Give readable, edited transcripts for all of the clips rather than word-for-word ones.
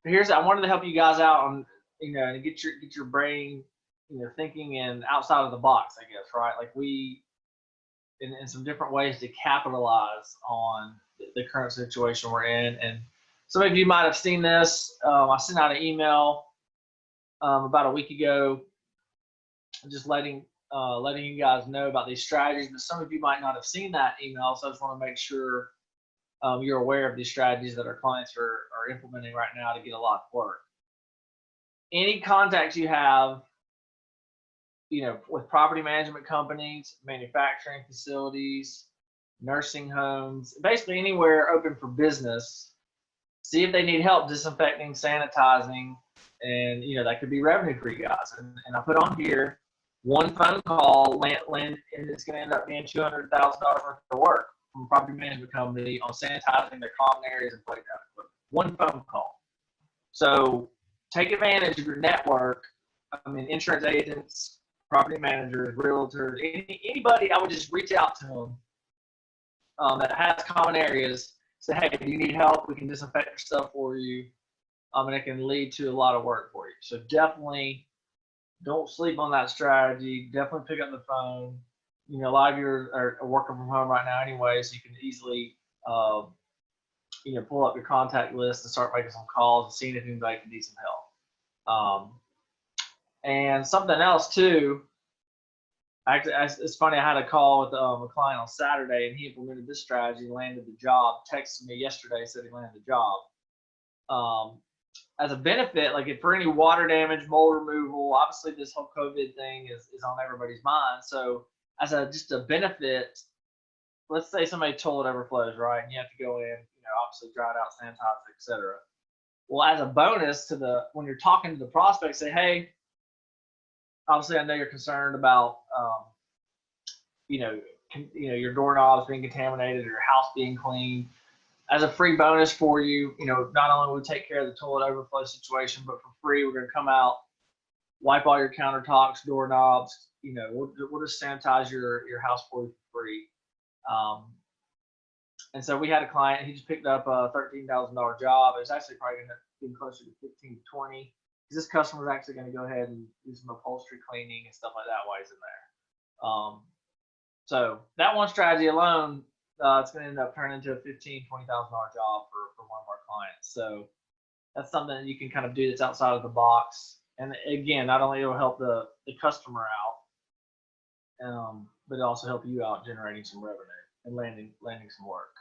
I wanted to help you guys out on, and get your brain, thinking and outside of the box, I guess, right? Like in some different ways to capitalize on the current situation we're in. And some of you might have seen this. I sent out an email about a week ago, just letting you guys know about these strategies. But some of you might not have seen that email, so I just want to make sure you're aware of these strategies that our clients are implementing right now to get a lot of work. Any contacts you have, with property management companies, manufacturing facilities, nursing homes, basically anywhere open for business, see if they need help disinfecting, sanitizing, and that could be revenue for you guys. And I put on here, one phone call, and it's going to end up being $200,000 worth of work from a property management company on sanitizing their common areas and playground equipment. One phone call. So take advantage of your network. I mean, insurance agents, property managers, realtors, anybody. I would just reach out to them that has common areas. Say, hey, do you need help? We can disinfect your stuff for you, and it can lead to a lot of work for you. So definitely don't sleep on that strategy. Definitely pick up the phone. A lot of you are working from home right now anyway, so you can easily pull up your contact list and start making some calls and seeing if anybody can need some help. And something else too, actually, it's funny, I had a call with a client on Saturday, and he implemented this strategy, landed the job, texted me yesterday, said he landed the job. As a benefit, like for any water damage, mold removal, obviously this whole COVID thing is on everybody's mind. So as just a benefit, let's say somebody's toilet overflows, right? And you have to go in, obviously dry it out, sanitize it, etc. Well, as a bonus when you're talking to the prospect, say, hey, obviously I know you're concerned about, your doorknobs being contaminated or your house being clean. As a free bonus for you, not only will we take care of the toilet overflow situation, but for free, we're going to come out, wipe all your countertops, doorknobs. We'll just sanitize your house for you for free. And so we had a client, he just picked up a $13,000 job. It's actually probably going to be closer to 15 to 20. Because this customer is actually going to go ahead and do some upholstery cleaning and stuff like that while he's in there. So that one strategy alone, it's going to end up turning into a $15,000, $20,000 job for one of our clients. So that's something that you can kind of do that's outside of the box. And again, not only it'll help the customer out, but it also help you out generating some revenue and landing some work.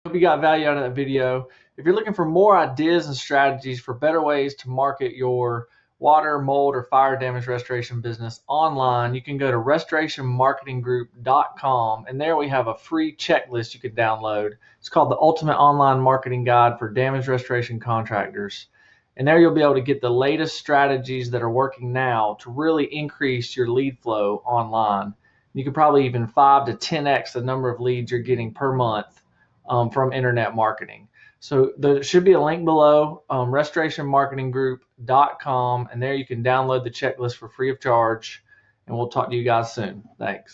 Hope you got value out of that video. If you're looking for more ideas and strategies for better ways to market your water, mold, or fire damage restoration business online, you can go to restorationmarketinggroup.com, and there we have a free checklist you can download. It's called the Ultimate Online Marketing Guide for Damage Restoration Contractors. And there you'll be able to get the latest strategies that are working now to really increase your lead flow online. You could probably even 5 to 10x the number of leads you're getting per month from internet marketing. So there should be a link below, restorationmarketinggroup.com, and there you can download the checklist for free of charge, and we'll talk to you guys soon. Thanks.